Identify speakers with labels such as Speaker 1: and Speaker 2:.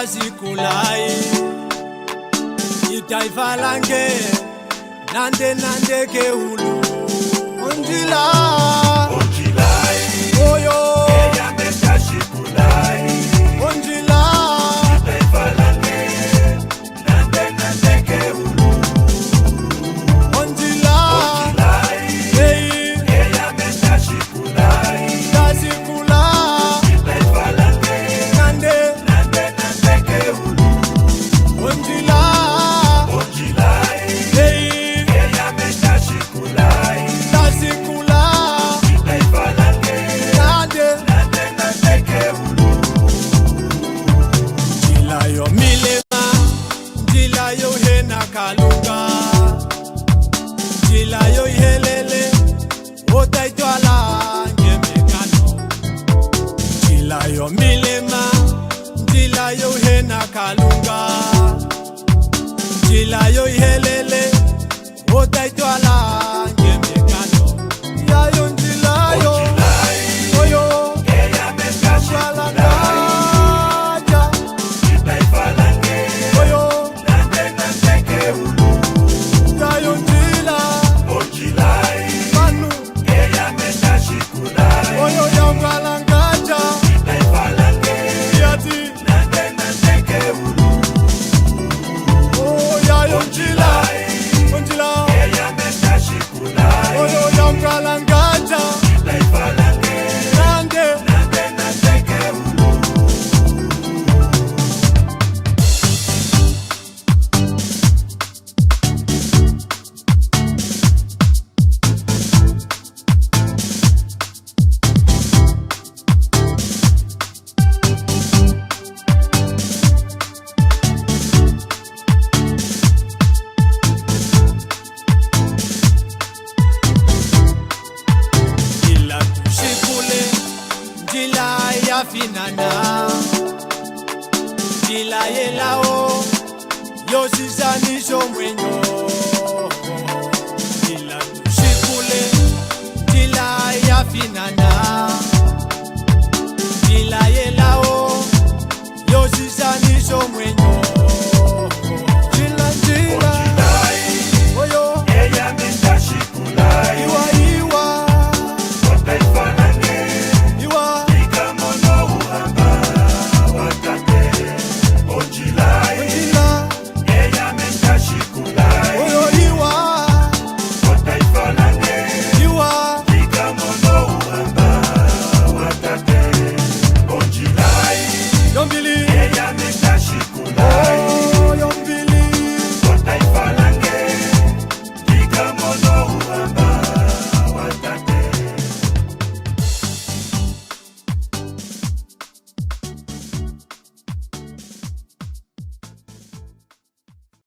Speaker 1: tazikulai itaifa lange nande nande keulu onjila oyo onjila itaifa lange nande nande keulu onjila tazikula itaifa lange nande nande nande keulu onjila kalunga jila yo helele otaitwala ngemekano jila yo milema jila yo hena kalunga jila yo helele otaitwala ngemekano yayo jila yo oyo eya meskashala finana jila yelao yosizanisho mwenyo jila tushikule jila ya finana jila yelao yosizanisho mwenyo